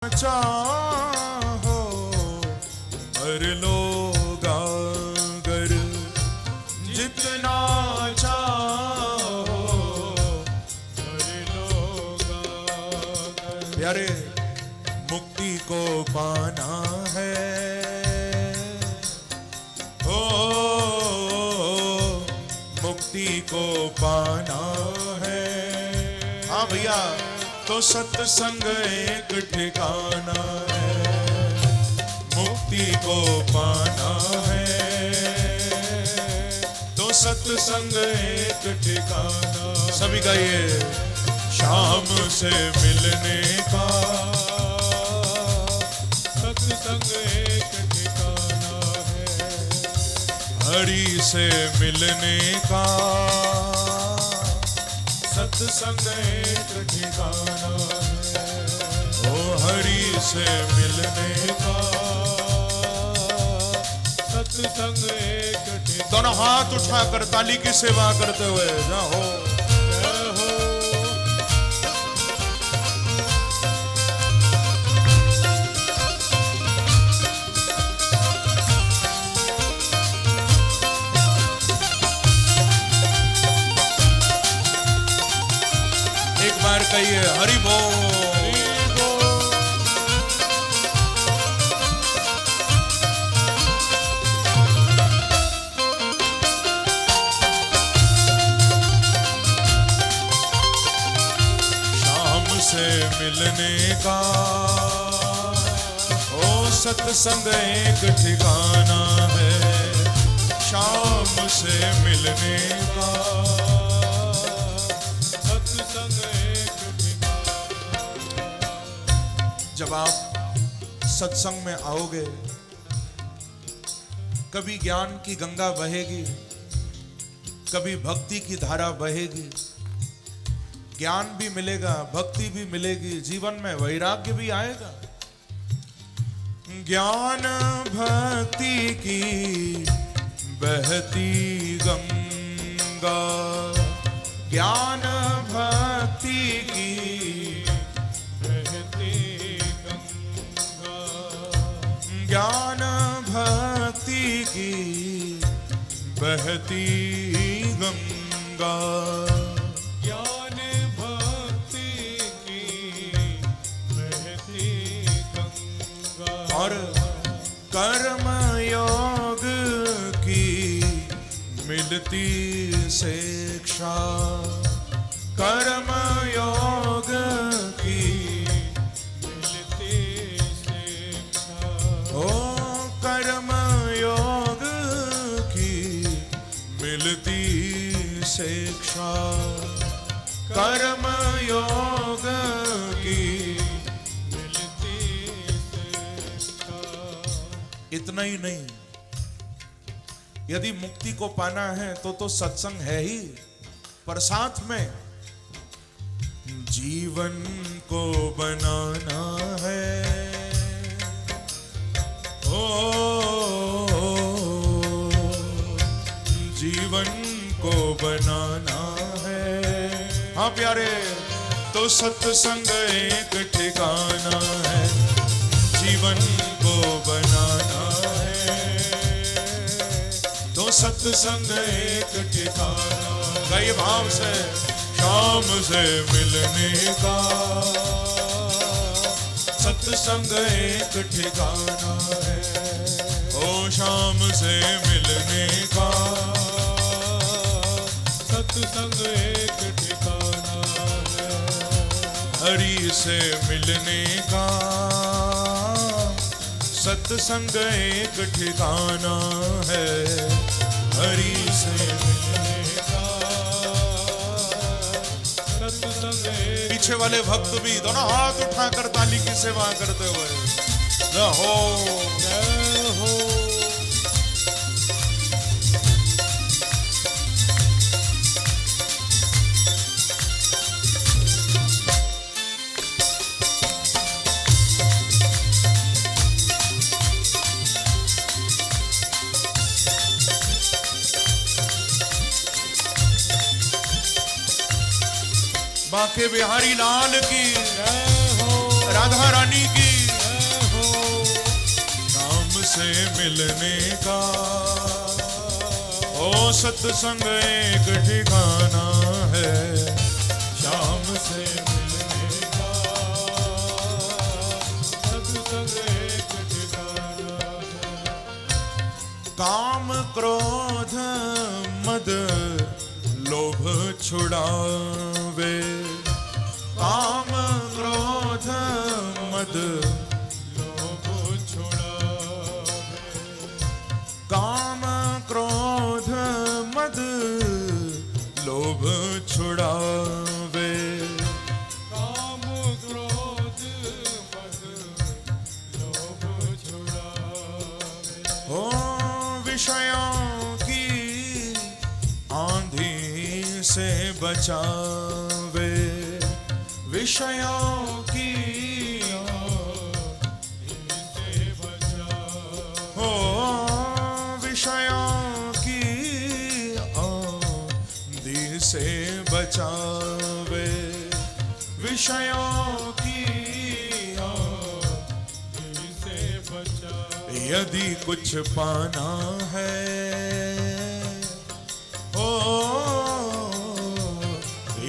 चाहो हर लोग अगर जितना चाहो हर लोग अगर प्यारे मुक्ति को पाना है ओ मुक्ति को पाना है। हाँ भैया तो सत्संग एक ठिकाना है, मुक्ति को पाना है तो सत्संग एक ठिकाना। सभी गाइए। शाम से मिलने का सत्संग एक ठिकाना है, हरि से मिलने का सत्संग एक ठिकाना है। ओ हरि से मिलने का सत्संग एक ठिकाना। दोनों हाथ उठाकर ताली की सेवा करते हुए जाओ। एक बार कहिए हरि बोल। शाम से मिलने का ओ सत्संग एक ठिकाना है, शाम से मिलने का जब आप सत्संग में आओगे कभी ज्ञान की गंगा बहेगी, कभी भक्ति की धारा बहेगी। ज्ञान भी मिलेगा, भक्ति भी मिलेगी, जीवन में वैराग्य भी आएगा। ज्ञान भक्ति की बहती गंगा, ज्ञान भक्ति की ज्ञान भक्ति की बहती गंगा, ज्ञान भक्ति की बहती गंगा। और कर्म योग की मिलती शिक्षा, कर्म योग की ओ कर्म योग की मिलती शिक्षा, कर्म योग की मिलती शिक्षा। इतना ही नहीं, यदि मुक्ति को पाना है तो सत्संग है ही, पर साथ में जीवन को बनाना है। ओ जीवन को बनाना है। हाँ प्यारे तो सत्संग एक ठिकाना है, जीवन को बनाना है तो सत्संग एक ठिकाना। कई भाव से शाम से मिलने का सत्संग एक ठिकाना है, ओ शाम से मिलने का सत्संग एक ठिकाना है, हरि से मिलने का सत्संग एक ठिकाना है, हरि से मिलने का सत्संग। पीछे वाले भक्त भी दोनों हाथ उठाकर ताली की सेवा करते हुए जय हो जय हो। बांके बिहारी लाल की, राधा रानी की। सत्संग एक ठिकाना है श्याम से मिलने का, सत्संग एक ठिकाना है। काम क्रोध मद लोभ छुड़ावे, काम क्रोध मद लोभ छुड़ावे, काम क्रोध मद लोभ छुड़ावे, काम क्रोध मद लोभ छुड़ावे। ओ विषयों की आंधी से बचावे, विषयों की आंधी से बचावे, हो विषयों की आंधी से बचावे, विषयों की आंधी से बचावे। यदि कुछ पाना है ओ,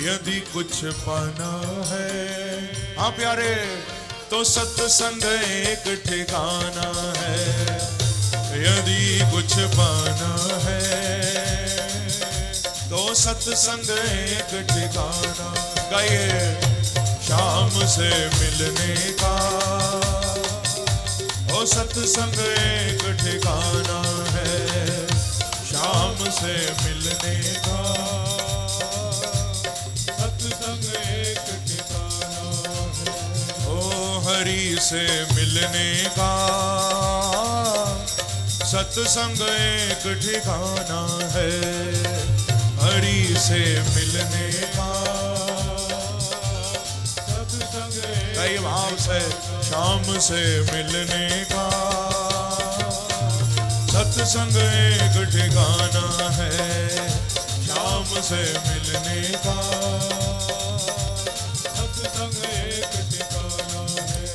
यदि कुछ पाना है हाँ प्यारे, तो सत्संग एक ठिकाना है। यदि कुछ पाना है तो सत्संग एक ठिकाना। गाइए शाम से मिलने का, ओ सत्संग एक ठिकाना है शाम से मिलने का, सत्संग एक ठिकाना है। ओ हरि से मिलने का सत्संग एक ठिकाना है, हरि से मिलने का सत्संग कई भाव से शाम से मिलने का, सत्संग एक ठिकाना है शाम से मिलने का, सत्संग एक ठिकाना है,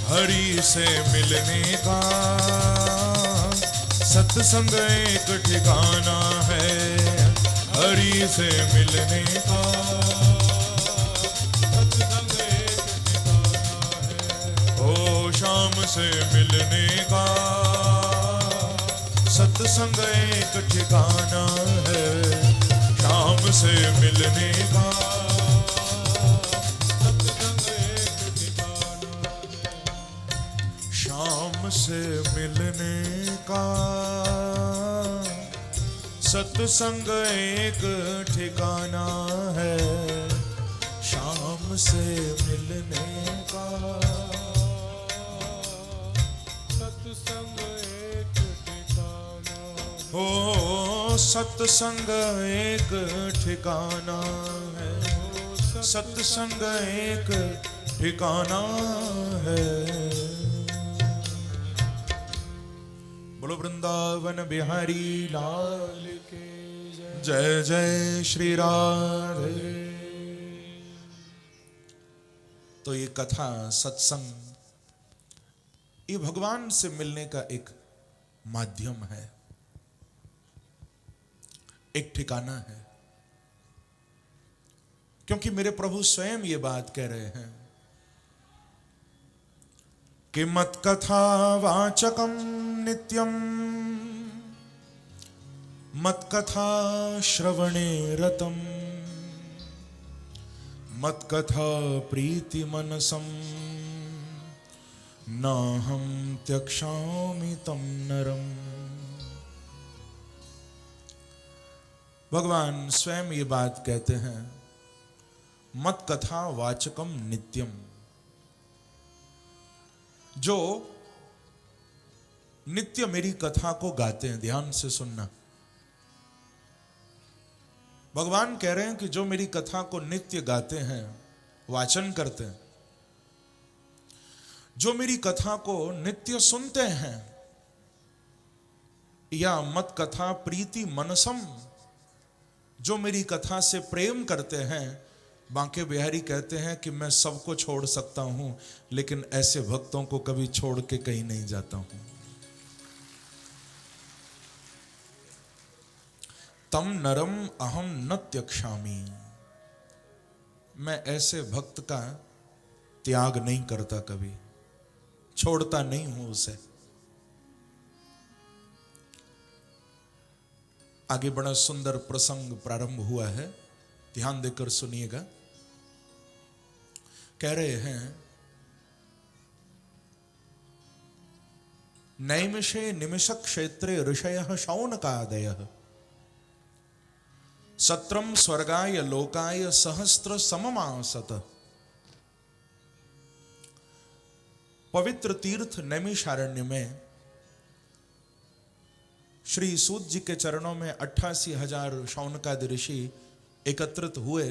हरि से मिलने का सत्संग एक ठिकाना है, हरि से मिलने का सत्संग एक ठिकाना है। ओ शाम से मिलने का सत्संग एक ठिकाना है, शाम से मिलने का सत्संग एक ठिकाना है। शाम से मिलने का सत्संग एक ठिकाना है, शाम से मिलने का सत्संग एक ठिकाना। हो सत्संग एक ठिकाना है, सत्संग एक ठिकाना है। बोलो वृंदावन बिहारी लाल के जय जय श्री राधे। तो ये कथा सत्संग ये भगवान से मिलने का एक माध्यम है, एक ठिकाना है, क्योंकि मेरे प्रभु स्वयं ये बात कह रहे हैं कि मत कथा वाचकम नित्यम, मत कथा श्रवणे रतम, मत कथा प्रीति मनसम, नाहं त्यक्षामि तम नरम। भगवान स्वयं ये बात कहते हैं, मत कथा वाचकम नित्यम। जो नित्य मेरी कथा को गाते हैं, ध्यान से सुनना, भगवान कह रहे हैं कि जो मेरी कथा को नित्य गाते हैं, वाचन करते हैं, जो मेरी कथा को नित्य सुनते हैं, या मत कथा प्रीति मनसम, जो मेरी कथा से प्रेम करते हैं, बांके बिहारी कहते हैं कि मैं सबको छोड़ सकता हूं, लेकिन ऐसे भक्तों को कभी छोड़ के कहीं नहीं जाता हूं। तम नरम अहम न त्यक्षामि, मैं ऐसे भक्त का त्याग नहीं करता, कभी छोड़ता नहीं हूं उसे। आगे बड़ा सुंदर प्रसंग प्रारंभ हुआ है, ध्यान देकर सुनिएगा। कह रहे हैं, नैमिषे निमिष क्षेत्रे ऋषयः शौनकादयः सत्रम स्वर्गाय लोकाय सहस्त्र सममासत। पवित्र तीर्थ नैमिषारण्य में श्री सूत जी के चरणों में 88,000 शौनकादि ऋषि एकत्रित हुए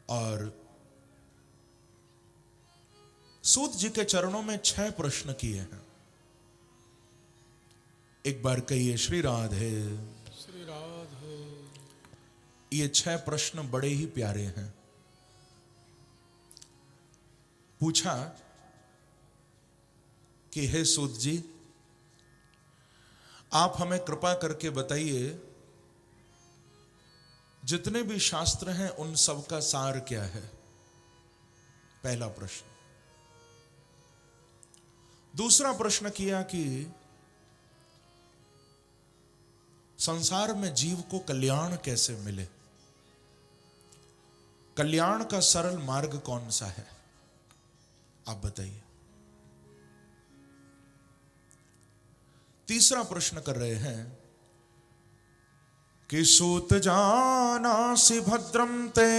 और सूत जी के चरणों में 6 प्रश्न किए हैं। एक बार कहिए श्री राधे। श्री राधे। ये 6 प्रश्न बड़े ही प्यारे हैं। पूछा कि हे सूत जी, आप हमें कृपा करके बताइए, जितने भी शास्त्र हैं उन सब का सार क्या है? पहला प्रश्न। दूसरा प्रश्न किया कि संसार में जीव को कल्याण कैसे मिले, कल्याण का सरल मार्ग कौन सा है, आप बताइए। तीसरा प्रश्न कर रहे हैं कि सूत जानासि भद्रम ते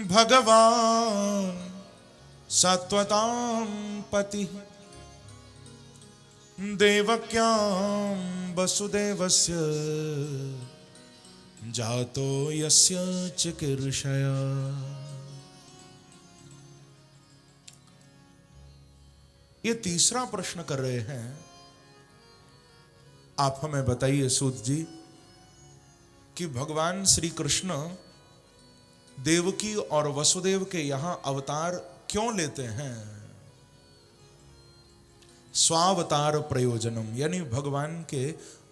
भगवान सत्वतां पति देवक्यां वसुदेवस्य जातो यस्य चिकीर्षया। ये तीसरा प्रश्न कर रहे हैं, आप हमें बताइए सूत जी कि भगवान श्री कृष्ण देवकी और वसुदेव के यहां अवतार क्यों लेते हैं? स्वावतार प्रयोजनम, यानी भगवान के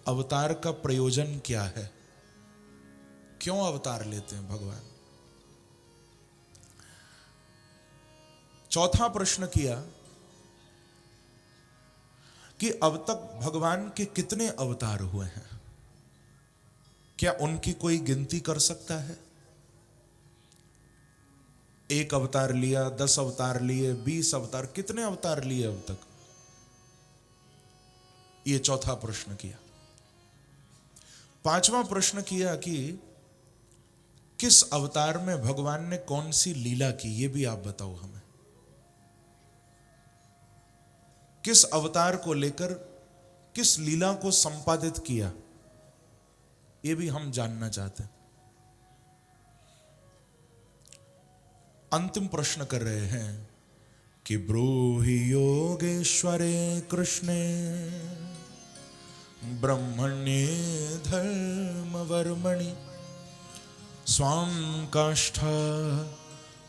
अवतार का प्रयोजन क्या है, क्यों अवतार लेते हैं भगवान। चौथा प्रश्न किया कि अब तक भगवान के कितने अवतार हुए हैं, क्या उनकी कोई गिनती कर सकता है? 1 अवतार लिया, 10 अवतार लिए, 20 अवतार, कितने अवतार लिए अब तक? ये चौथा प्रश्न किया। पांचवा प्रश्न किया कि किस अवतार में भगवान ने कौन सी लीला की, ये भी आप बताओ हमें। किस अवतार को लेकर किस लीला को संपादित किया, ये भी हम जानना चाहते हैं। अंतिम प्रश्न कर रहे हैं कि ब्रूहि योगेश्वरे कृष्णे ब्रह्मण्ये धर्मवर्मणि स्वां काष्ठा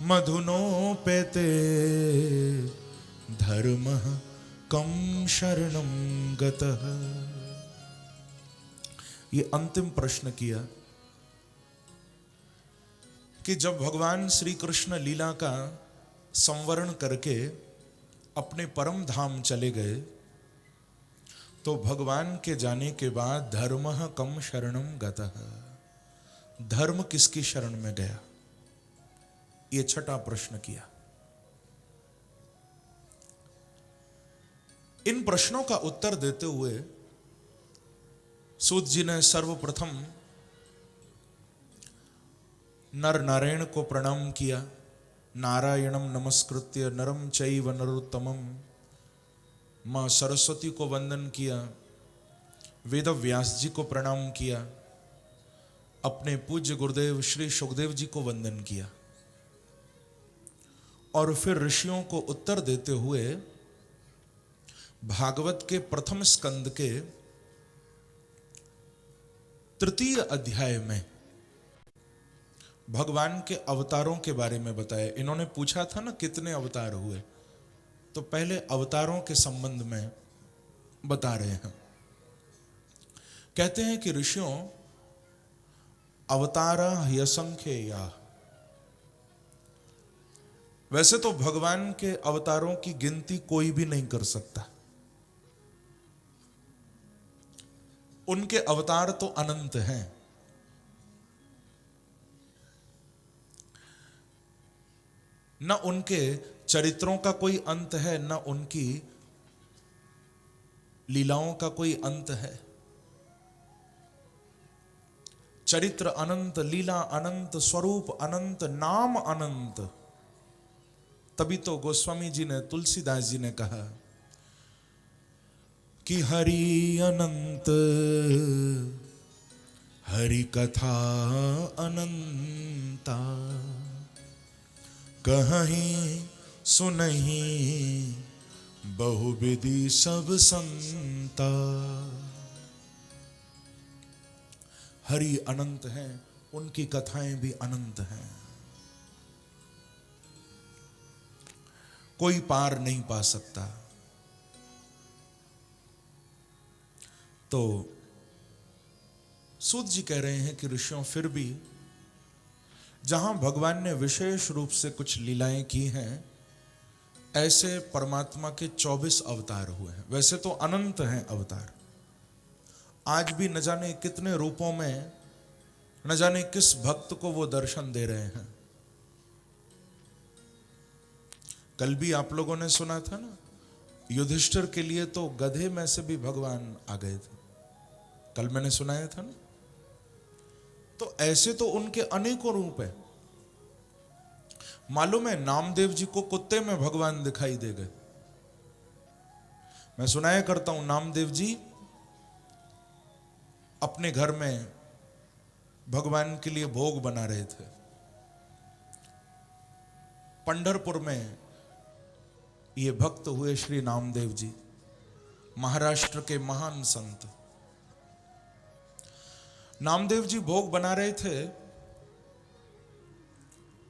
मधुनोपेते धर्मः कम शरणं गतः। ये अंतिम प्रश्न किया कि जब भगवान श्री कृष्ण लीला का संवरण करके अपने परम धाम चले गए, तो भगवान के जाने के बाद धर्मः कम शरणं गतः, धर्म किसकी शरण में गया, ये छठा प्रश्न किया। इन प्रश्नों का उत्तर देते हुए सूत जी ने सर्वप्रथम नर नारायण को प्रणाम किया। नारायणम नमस्कृत्य नरम चैव नरोत्तमम, मां सरस्वती को वंदन किया। वेद व्यास जी को प्रणाम किया। अपने पूज्य गुरुदेव श्री सुखदेव जी को वंदन किया और फिर ऋषियों को उत्तर देते हुए भागवत के प्रथम स्कंद के 3 अध्याय में भगवान के अवतारों के बारे में बताया। इन्होंने पूछा था ना कितने अवतार हुए, तो पहले अवतारों के संबंध में बता रहे हैं। कहते हैं कि ऋषियों अवतारा ह्यसंख्येया। वैसे तो भगवान के अवतारों की गिनती कोई भी नहीं कर सकता, उनके अवतार तो अनंत हैं। न उनके चरित्रों का कोई अंत है, न उनकी लीलाओं का कोई अंत है। चरित्र अनंत, लीला अनंत, स्वरूप अनंत, नाम अनंत। तभी तो गोस्वामी जी ने, तुलसीदास जी ने कहा कि हरि अनंत, हरि कथा अनंता, कहीं सुनहीं बहुविधि सब संता। हरि अनंत हैं, उनकी कथाएं भी अनंत हैं, कोई पार नहीं पा सकता। तो सूत जी कह रहे हैं कि ऋषियों फिर भी जहां भगवान ने विशेष रूप से कुछ लीलाएं की हैं, ऐसे परमात्मा के 24 अवतार हुए हैं। वैसे तो अनंत हैं अवतार, आज भी न जाने कितने रूपों में, न जाने किस भक्त को वो दर्शन दे रहे हैं। कल भी आप लोगों ने सुना था ना, युधिष्ठिर के लिए तो गधे में से भी भगवान आ गए थे, कल मैंने सुनाया था ना। तो ऐसे तो उनके अनेकों रूप है। मालूम है नामदेव जी को कुत्ते में भगवान दिखाई दे गए। मैं सुनाया करता हूं, नामदेव जी अपने घर में भगवान के लिए भोग बना रहे थे। पंढरपुर में ये भक्त हुए श्री नामदेव जी, महाराष्ट्र के महान संत। नामदेव जी भोग बना रहे थे,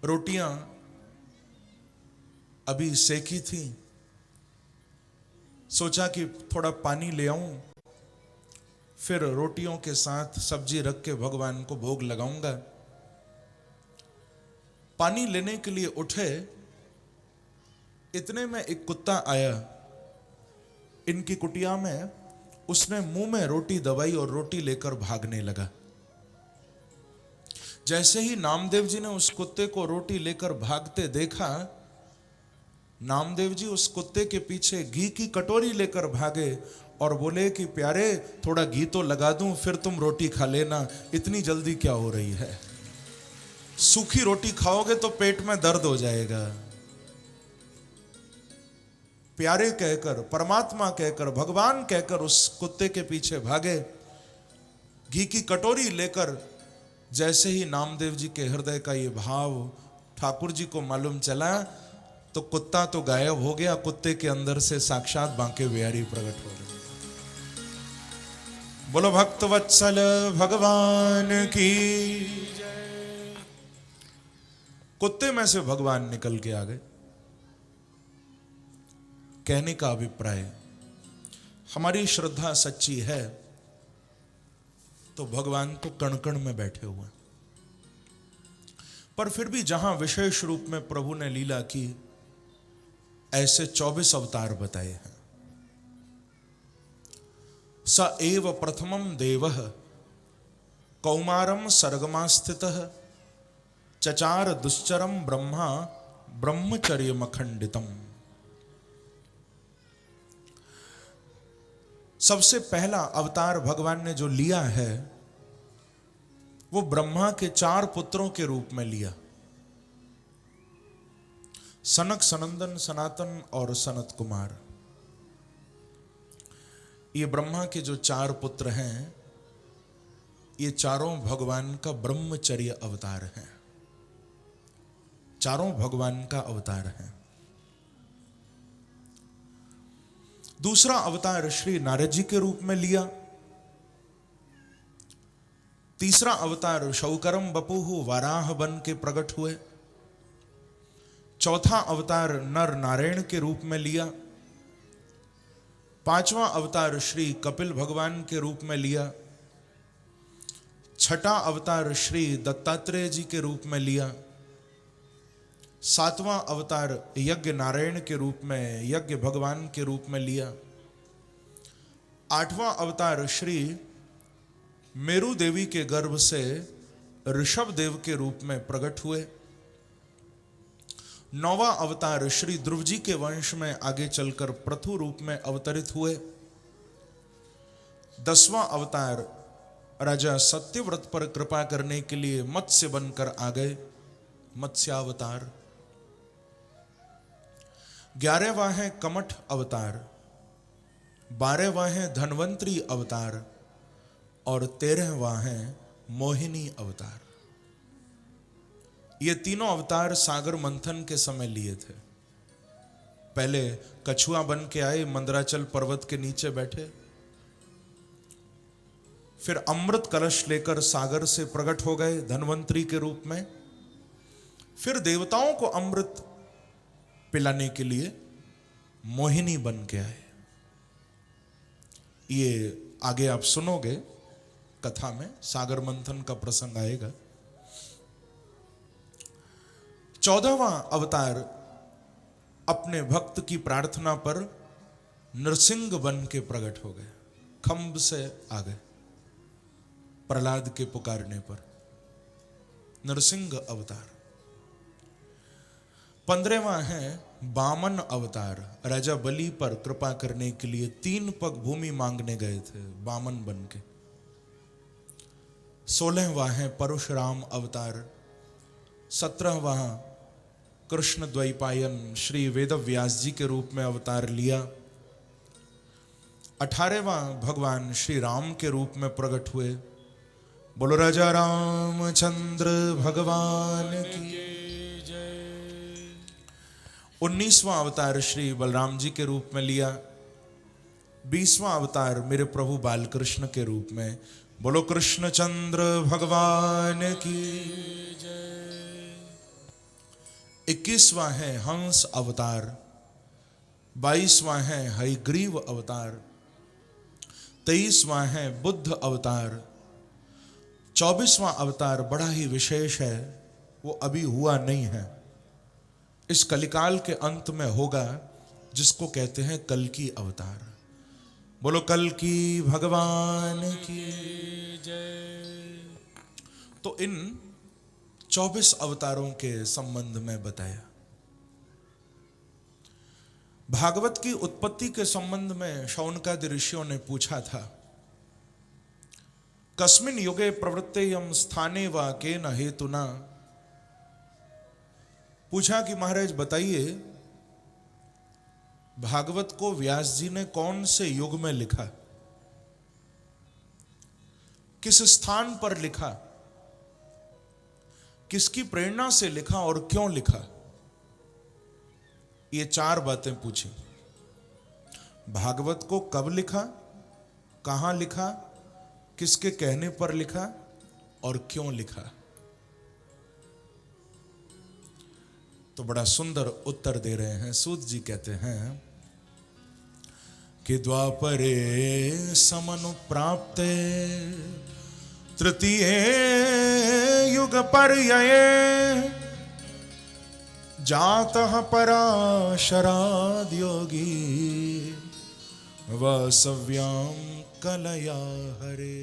रोटियां अभी सेकी थी। सोचा कि थोड़ा पानी ले आऊं, फिर रोटियों के साथ सब्जी रख के भगवान को भोग लगाऊंगा। पानी लेने के लिए उठे, इतने में एक कुत्ता आया इनकी कुटिया में। उसने मुंह में रोटी दबाई और रोटी लेकर भागने लगा। जैसे ही नामदेव जी ने उस कुत्ते को रोटी लेकर भागते देखा, नामदेव जी उस कुत्ते के पीछे घी की कटोरी लेकर भागे और बोले कि प्यारे थोड़ा घी तो लगा दूं, फिर तुम रोटी खा लेना, इतनी जल्दी क्या हो रही है? सूखी रोटी खाओगे तो पेट में दर्द हो जाएगा। प्यारे कहकर, परमात्मा कहकर, भगवान कहकर उस कुत्ते के पीछे भागे। घी की कटोरी लेकर जैसे ही नामदेव जी के हृदय का ये भाव ठाकुर जी को मालूम चला, तो कुत्ता तो गायब हो गया, कुत्ते के अंदर से साक्षात बांके बिहारी प्रकट हो गए। बोलो भक्त वत्सल भगवान की। कुत्ते में से भगवान निकल के आ गए। कहने का अभिप्राय, हमारी श्रद्धा सच्ची है तो भगवान तो कण कण में बैठे हुए, पर फिर भी जहां विशेष रूप में प्रभु ने लीला की, ऐसे 24 अवतार बताए हैं। स एव प्रथमम देवः कौमारम सर्गमास्थितः चचार दुश्चरम ब्रह्मा ब्रह्मचर्यमखंडितम। सबसे पहला अवतार भगवान ने जो लिया है, वो ब्रह्मा के 4 पुत्रों के रूप में लिया। सनक, सनंदन, सनातन और सनत कुमार। ये ब्रह्मा के जो 4 पुत्र हैं, ये चारों भगवान का ब्रह्मचर्य अवतार है, चारों भगवान का अवतार है। दूसरा अवतार श्री नारद जी के रूप में लिया। तीसरा अवतार शौकरम बपुहु वाराह बन के प्रकट हुए। चौथा अवतार नर नारायण के रूप में लिया। पांचवा अवतार श्री कपिल भगवान के रूप में लिया। छठा अवतार श्री दत्तात्रेय जी के रूप में लिया। सातवां अवतार यज्ञ नारायण के रूप में, यज्ञ भगवान के रूप में लिया। आठवां अवतार श्री मेरु देवी के गर्भ से ऋषभ देव के रूप में प्रकट हुए। नौवां अवतार श्री ध्रुव जी के वंश में आगे चलकर पृथु रूप में अवतरित हुए। 10वां अवतार राजा सत्यव्रत पर कृपा करने के लिए मत्स्य बनकर आ गए, मत्स्यावतार। 11वां है कमठ अवतार, 12वां है धन्वंतरी अवतार और 13वां है मोहिनी अवतार। ये तीनों अवतार सागर मंथन के समय लिए थे। पहले कछुआ बन के आए, मंदराचल पर्वत के नीचे बैठे, फिर अमृत कलश लेकर सागर से प्रकट हो गए धन्वंतरी के रूप में, फिर देवताओं को अमृत पिलाने के लिए मोहिनी बन के आए। ये आगे आप सुनोगे कथा में, सागर मंथन का प्रसंग आएगा। 14वां अवतार अपने भक्त की प्रार्थना पर नरसिंह बन के प्रकट हो गए, खंभ से आ गए प्रहलाद के पुकारने पर, नरसिंह अवतार। 15वां है वामन अवतार, राजा बलि पर कृपा करने के लिए 3 पग भूमि मांगने गए थे वामन बन के। 16वां है परशुराम अवतार। 17वां कृष्ण द्वैपायन श्री वेदव्यास जी के रूप में अवतार लिया। 18वां भगवान श्री राम के रूप में प्रकट हुए। बोलो राजा रामचंद्र भगवान की। 19वां अवतार श्री बलराम जी के रूप में लिया। 20वां अवतार मेरे प्रभु बालकृष्ण के रूप में। बोलो कृष्णचंद्र भगवान की। 21वां है हंस अवतार। 22वां है हयग्रीव अवतार। 23वां है बुद्ध अवतार। 24वां अवतार बड़ा ही विशेष है, वो अभी हुआ नहीं है, इस कलिकाल के अंत में होगा, जिसको कहते हैं कल्कि अवतार। बोलो कल्कि भगवान की जय। तो इन 24 अवतारों के संबंध में बताया। भागवत की उत्पत्ति के संबंध में शौनकादि ऋषियों ने पूछा था, कस्मिन् युगे प्रवृत्तेयं स्थाने वा केन हेतुना। पूछा कि महाराज बताइए, भागवत को व्यास जी ने कौन से युग में लिखा, किस स्थान पर लिखा, किसकी प्रेरणा से लिखा और क्यों लिखा। ये 4 बातें पूछी। भागवत को कब लिखा, कहां लिखा, किसके कहने पर लिखा और क्यों लिखा। तो बड़ा सुंदर उत्तर दे रहे हैं। सूत जी कहते हैं कि द्वापरे समनुप्राप्ते तृतीये युग पर्यये जातः पराशराद् योगी वासव्यां कलया हरे।